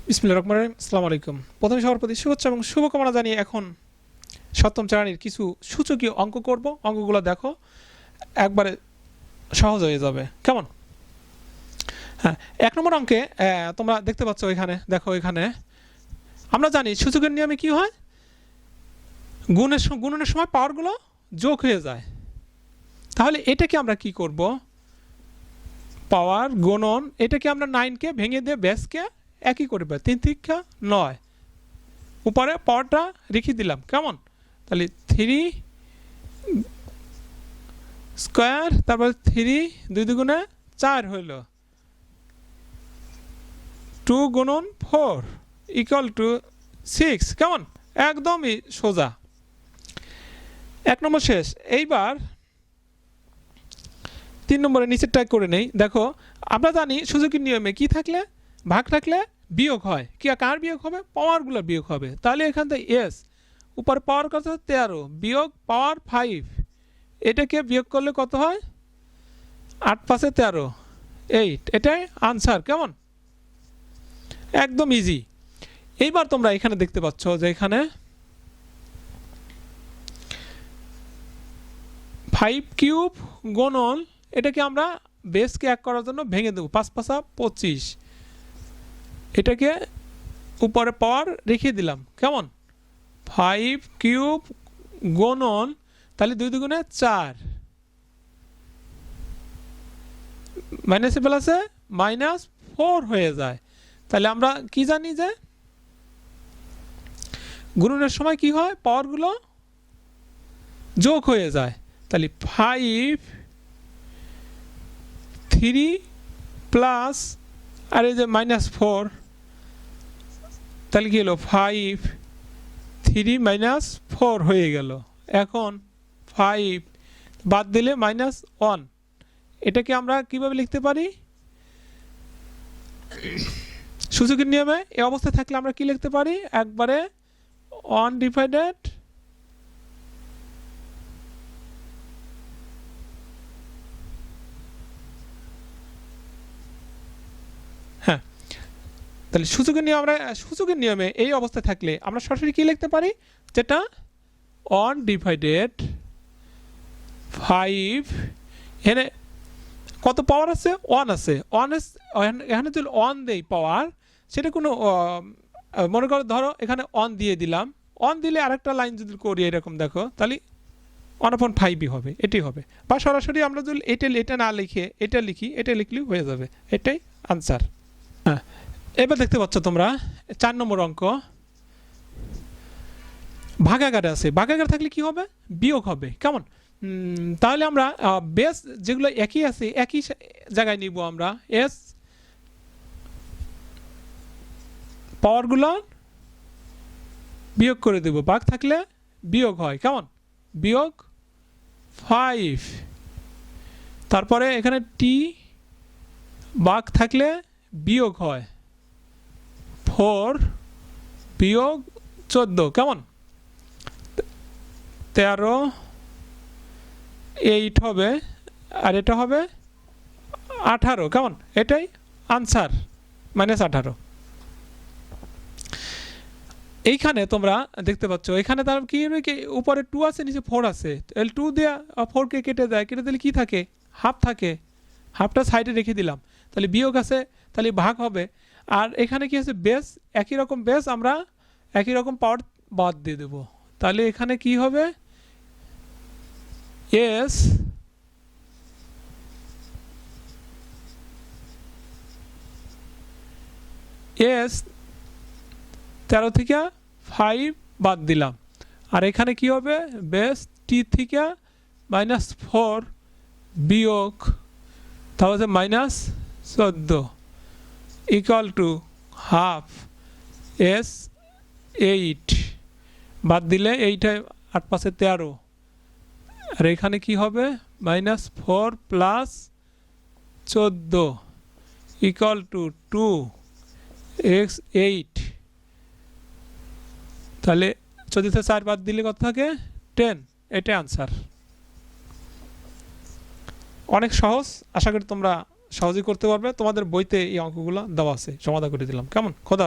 বিসমিল্লাহির রহমানির রহিম। আসসালামু আলাইকুম। প্রথমে সবার প্রতি শুভেচ্ছা এবং শুভকামনা জানিয়ে এখন সপ্তম শ্রেণীর কিছু সূচকীয় অঙ্ক করব। অঙ্কগুলো দেখো একবারে সহজ হয়ে যাবে। কেমন? হ্যাঁ, ১ নম্বর অঙ্কে তোমরা দেখতে পাচ্ছ এখানে, দেখো এখানে আমরা জানি সূচকের নিয়মে কি হয়, গুণনের সময় পাওয়ারগুলো যোগ হয়ে যায়। তাহলে এটাকে আমরা কি করব, পাওয়ার গুণন, এটাকে আমরা 9কে ভেঙে দিয়ে বেসকে একই করবে, 3 থেকে 9, উপরে পাওয়ারটা রেখে দিলাম। কেমন? তাহলে 3 স্কোয়ার, তারপর 3 2 দুগুণে 4 হইল, 2 গুণন 4 ইকুয়াল টু 6। কেমন? একদমই সোজা। 1 নম্বর শেষ। এইবার 3 নম্বরে নিচেরটা করে নেই। দেখো আমরা জানি সূচকের নিয়মে কি থাকলে, ভাগ থাকলে বিয়োগ হয়। কি কার বিয়োগ হবে? পাওয়ারগুলো বিয়োগ হবে। তাহলে এখান থেকে এস উপর পাওয়ার কত? 13 বিয়োগ পাওয়ার 5, এটাকে বিয়োগ করলে কত হয়? 8 5 13, 8। এটাই আনসার। কেমন? একদম ইজি। এইবার তোমরা এখানে দেখতে পাচ্ছ যে এখানে 5 কিউব গুণন, এটাকে আমরা বেসকে 1 করার জন্য ভেঙে দেবো, 5 5 25, এটাকে উপরে পাওয়ার রেখে দিলাম। কেমন? 5 কিউব গুণন, তাহলে 2 দুগুণে 4, মাইনাসে প্লাসে -4 হয়ে যায়। তাহলে আমরা কি জানি যে গুণনের সময় কি হয়, পাওয়ারগুলো যোগ হয়ে যায়। তাহলে 5 3 প্লাস আর এই যে -4, তাহলে কি হলো? 5 3 -4 হয়ে গেল। এখন 5 বাদ দিলে -1, এটাকে আমরা কিভাবে লিখতে পারি? সূচকের নিয়মে এই অবস্থায় থাকলে আমরা কি লিখতে পারি? একবারে 1 ডিভাইডেড হ্যাঁ, তাহলে সূচকের নিয়মে এই অবস্থায় থাকলে আমরা সরাসরি কি লিখতে পারি? যেটা 1 ডিভাইডেড 5, এখানে কত পাওয়ার আছে? 1 আছে। 1 এখানে যদি 1 দেই পাওয়ার, সেটা কোনো মনে করো, ধরো এখানে 1 দিয়ে দিলাম, 1 দিলে আরেকটা লাইন যদি করি এরকম, দেখো তাহলে 1/5ই হবে, এটাই হবে। বা সরাসরি আমরা যদি এটা না লিখে এটা লিখি, এটা লিখলেও হয়ে যাবে। এটাই আনসার। হ্যাঁ, এবার দেখতে পাচ্ছ তোমরা 4 নম্বর অঙ্ক, ভাগাকারে আছে। ভাগাকার থাকলে কি হবে? বিয়োগ হবে। কেমন? তাহলে আমরা বেস যেগুলো একই আছে একই জায়গায় নিব, আমরা এস পাওয়ারগুলো বিয়োগ করে দেব। ভাগ থাকলে বিয়োগ হয়। কেমন? বিয়োগ 5, তারপরে এখানে টি ভাগ থাকলে বিয়োগ হয় 4 বিয়োগ 14। কেমন? 13 8 হবে, আর এটা হবে 18। কেমন? এটাই আনসার, -18। এইখানে তোমরা দেখতে পাচ্ছ এখানে তার কি উপরে 2 আছে, নিচে 4 আছে। 2 দিয়ে 4কে কেটে দেয়, কেটে দিলে কি থাকে? হাফ থাকে। হাফটা সাইডে রেখে দিলাম, তাহলে বিয়োগ আছে, তাহলে ভাগ হবে। আর এখানে কি আছে? বেস, একই রকম বেস, আমরা একই রকম পাওয়ার বাদ দিয়ে দেব। তাহলে এখানে কি হবে? এস এস 13 থেকে 5 বাদ দিলাম, আর এখানে কি হবে? বেস টি থেকে -4 বিয়োগ, তাহলে -14 ইকুয়াল টু হাফ এস 8 বাদ দিলে 8 8 5 13, আর এখানে কি হবে? -4 প্লাস 14 ইকুয়াল টু 2x 8। তাহলে 14 থেকে 4 বাদ দিলে কত থাকে? 10। এটাই আনসার। অনেক সহজ, আশা করি তোমরা সহজেই করতে পারবে। তোমাদের বইতে এই অঙ্কগুলো দেওয়া আছে, সমাধান করে দিলাম। কেমন? খোদা।